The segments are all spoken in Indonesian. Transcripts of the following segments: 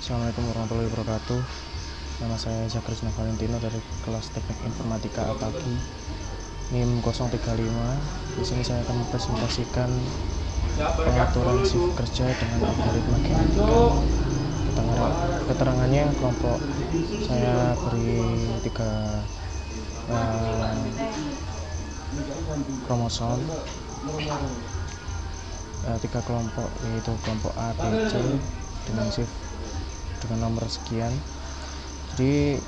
Assalamualaikum warahmatullahi wabarakatuh. Nama saya Zakrisna Valentino dari kelas Teknik Informatika Atagi NIM 035. Di sini saya akan mempresentasikan pengaturan shift kerja dengan algoritma genetika. Keterangannya kelompok saya beri 3 kromosom, 3 kelompok, yaitu kelompok A, B, C dengan shift dengan nomor sekian. Jadi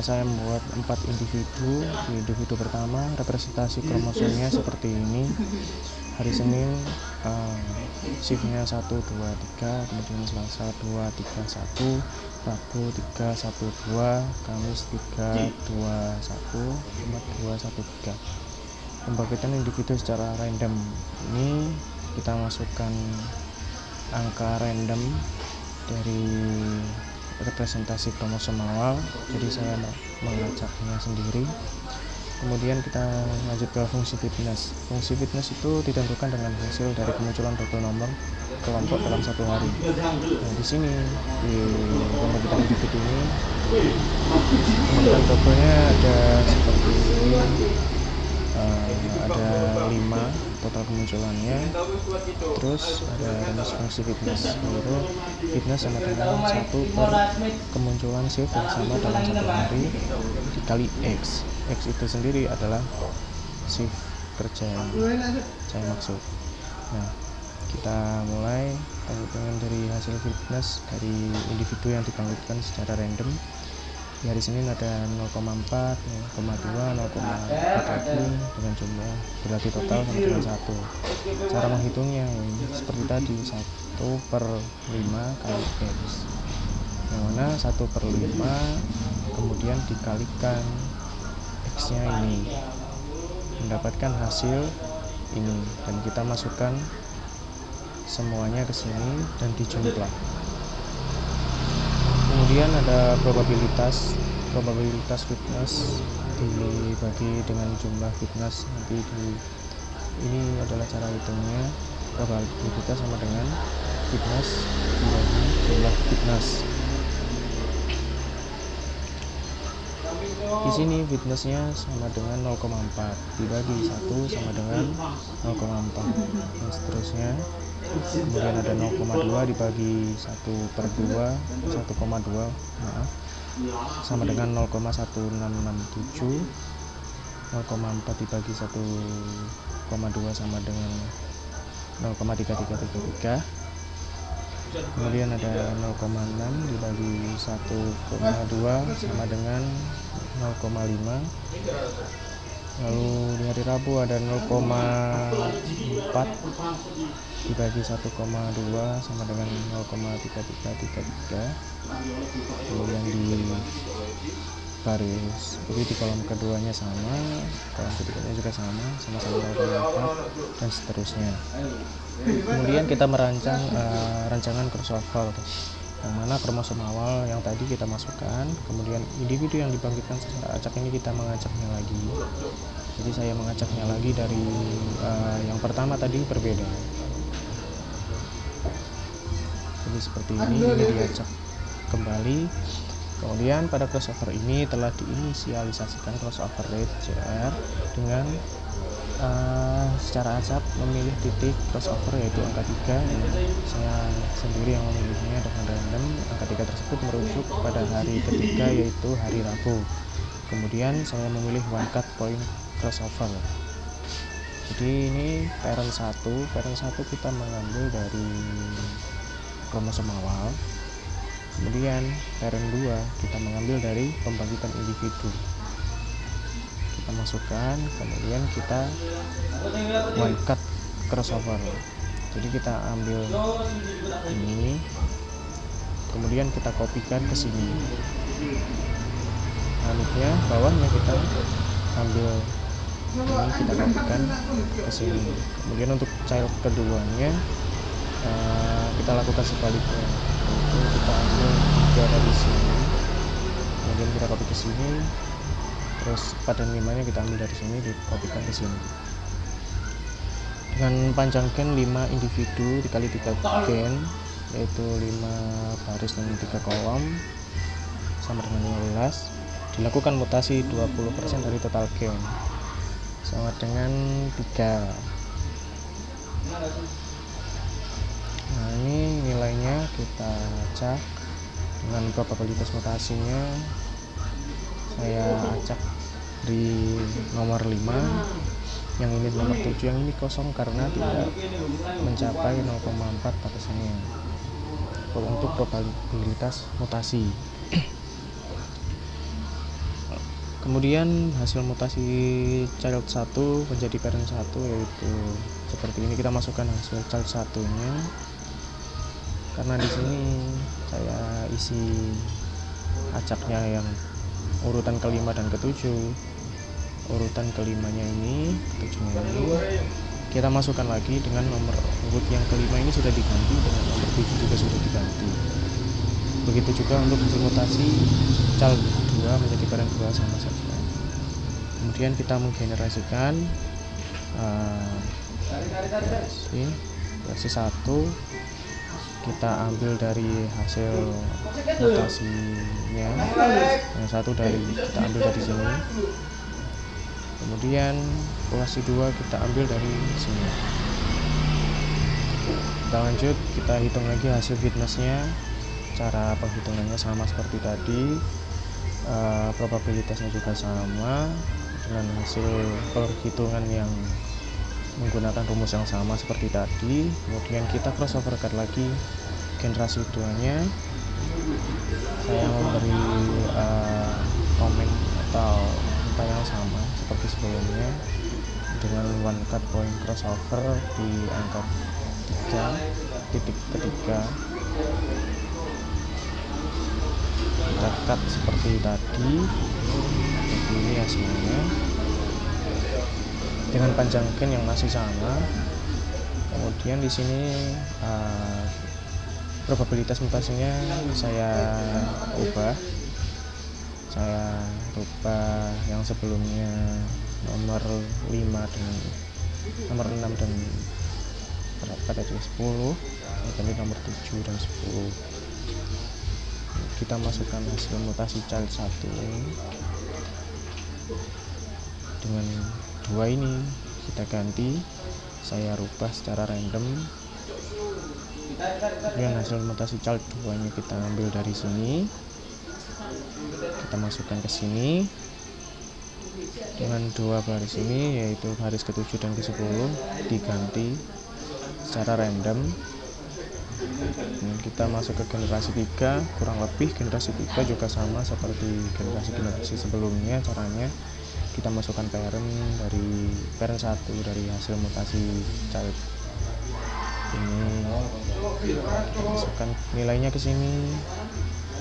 saya membuat 4 individu. Di individu pertama representasi kromosomnya seperti ini. Hari Senin shiftnya 1, 2, 3, kemudian Selasa 2, 3, 1, Rabu 3, 1, 2, Kamis 3, 2, 1, Jumat 2, 1, 3. Pembagian individu secara random. Ini kita masukkan angka random dari representasi kromosom awal, jadi saya mengacaknya sendiri. Kemudian kita lanjut ke fungsi fitness. Fungsi fitness itu ditentukan dengan hasil dari kemunculan double nomor kelompok dalam 1 hari. Nah, di sini di pembagian individu ini kemunculan doublenya ada seperti ini. Ada 5 total kemunculannya. Terus ada rumus fungsi fitness, yaitu fitness sama dengan 1 per kemunculan shift yang sama dalam 1 hari dikali X. X itu sendiri adalah shift kerja yang saya maksud. Nah, kita mulai penghitungan dari hasil fitness dari individu yang dibangkitkan secara random. Di hari Senin ada 0,4, 0,2, 0,4 lagi dengan jumlah berarti total sama dengan 1. Cara menghitungnya seperti tadi, 1 per 5 kali X, yang mana 1 per 5 kemudian dikalikan X nya ini, mendapatkan hasil ini, dan kita masukkan semuanya ke sini dan dijumlah. Kemudian ada probabilitas fitness dibagi dengan jumlah fitness. Nanti ini adalah cara hitungnya. Probabilitas sama dengan fitness dibagi jumlah fitness. Di sini fitnessnya sama dengan 0,4 dibagi 1 sama dengan 0,4, dan seterusnya. Kemudian ada 0,2 dibagi 1 per 2, 1,2 sama dengan 0,1667. 0,4 dibagi 1,2 sama dengan 0,3333. Kemudian ada 0,6 dibagi 1,2 sama dengan 0,5. Lalu di hari Rabu ada 0,4 dibagi 1,2 sama dengan 0,3333. Kemudian di baris, jadi di kolom keduanya sama, kolom ketiganya juga sama 0,4, dan seterusnya. Kemudian kita merancang rancangan crossover, yang mana kromosom awal yang tadi kita masukkan, kemudian individu yang dibangkitkan secara acak ini kita mengacaknya lagi. Jadi saya mengacaknya lagi dari yang pertama tadi berbeda. Jadi seperti ini diacak kembali. Kemudian pada crossover ini telah diinisialisasikan crossover rate CR dengan secara acak memilih titik crossover, yaitu angka 3. Saya sendiri yang memilihnya dengan random. Angka 3 tersebut merujuk pada hari ketiga, yaitu hari Rabu. Kemudian saya memilih one cut point crossover. Jadi ini parent 1 kita mengambil dari kromosom awal. Kemudian parent 2 kita mengambil dari pembangkitan individu. Kita masukkan, kemudian kita one cut crossover. Jadi kita ambil ini, kemudian kita kopikan ke sini. Selanjutnya bawahnya kita ambil ini, kita kopikan ke sini. Kemudian untuk child keduanya kita lakukan sebaliknya. Kita ambil 3 dari sini, kemudian kita copy ke sini, terus padan 5-nya kita ambil dari sini, dikopikan ke sini. Dengan panjang gen 5 individu dikali 3 gen, yaitu 5 baris dan 3 kolom sama dengan 15. Dilakukan mutasi 20% dari total gain sama dengan 3. Nah, ini nilainya kita cak dengan probabilitas mutasinya. Saya acak di nomor 5, yang ini nomor 7, yang ini kosong karena tidak mencapai 0,4 batasannya untuk probabilitas mutasi. Kemudian hasil mutasi child 1 menjadi parent 1 yaitu seperti ini. Kita masukkan hasil child 1-nya. Karena di sini saya isi acaknya yang urutan kelima dan ketujuh. Urutan kelimanya ini, ketujuhnya ini kita masukkan lagi dengan nomor urut yang kelima ini sudah diganti, dengan nomor 7 juga sudah diganti. Begitu juga untuk hasil mutasi child 2 menjadi parent 2 sama saja. Kemudian kita menggenerasikan versi 1. Kita ambil dari hasil mutasinya, yang satu kita ambil dari sini. Kemudian versi 2 kita ambil dari sini. Kita lanjut, kita hitung lagi hasil fitnessnya. Cara penghitungannya sama seperti tadi, probabilitasnya juga sama dengan hasil perhitungan yang menggunakan rumus yang sama seperti tadi. Kemudian kita crossoverkan lagi generasi 2-nya. Saya memberi komen atau angka yang sama seperti sebelumnya dengan one cut point crossover di angka 3 titik ketiga. Kita cut seperti tadi. Jadi ini hasilnya dengan panjang gain yang masih sama. Kemudian di sini probabilitas mutasinya saya ubah. Saya rubah yang sebelumnya nomor 5 dan nomor 6 dan berapa tadi 10, jadi nomor 7 dan 10. Kita masukkan hasil mutasi child 1 ini dengan 2 ini kita ganti, saya rubah secara random. Kemudian hasil mutasi child 2 nya kita ambil dari sini, kita masukkan ke sini dengan 2 baris ini, yaitu baris ke-7 dan ke-10 diganti secara random. Dan kita masuk ke generasi 3, kurang lebih generasi 3 juga sama seperti generasi sebelumnya. Caranya kita masukkan parent 1 dari hasil mutasi child ini, kita masukkan nilainya ke sini.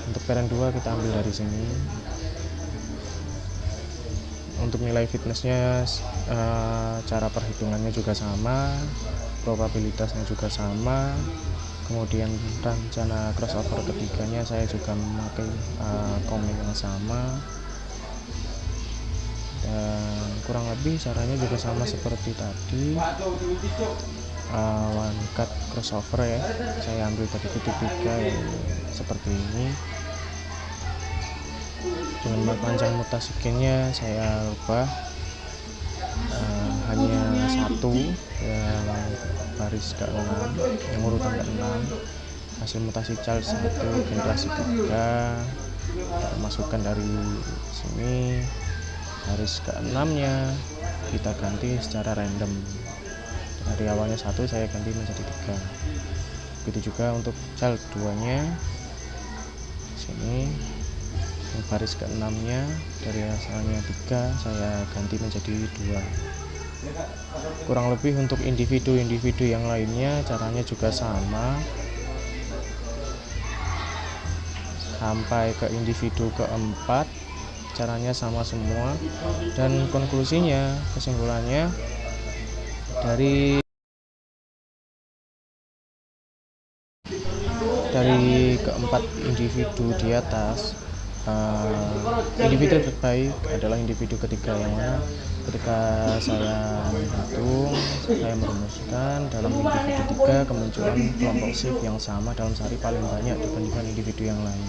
Untuk parent 2 kita ambil dari sini. Untuk nilai fitnessnya cara perhitungannya juga sama, probabilitasnya juga sama. Kemudian rencana crossover ketiganya saya juga memakai komen yang sama, dan kurang lebih caranya juga sama seperti tadi. One cut crossover ya, saya ambil dari titik 3 yang seperti ini. Dengan panjang mutasi gainnya saya ubah hanya 1 yang baris ke-6, yang urutan ke-6. Hasil mutasi child 1 generasi 3 kita masukkan dari sini. Baris ke-6 nya kita ganti secara random, dari awalnya 1 saya ganti menjadi 3. Begitu juga untuk child 2 nya sini, yang baris ke-6 nya dari asalnya 3 saya ganti menjadi 2. Kurang lebih untuk individu-individu yang lainnya caranya juga sama, sampai ke individu keempat caranya sama semua. Dan konklusinya, kesimpulannya, dari keempat individu di atas individu terbaik adalah individu ketiga, yang mana ketika saya menghitung, saya merumuskan dalam individu tiga kemunculan kelompok shift yang sama dalam sehari paling banyak dibandingkan individu yang lain.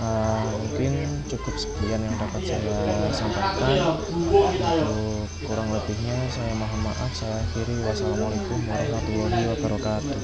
Mungkin cukup sekian yang dapat saya sampaikan. Untuk kurang lebihnya saya mohon maaf. Saya akhiri. Wassalamualaikum warahmatullahi wabarakatuh.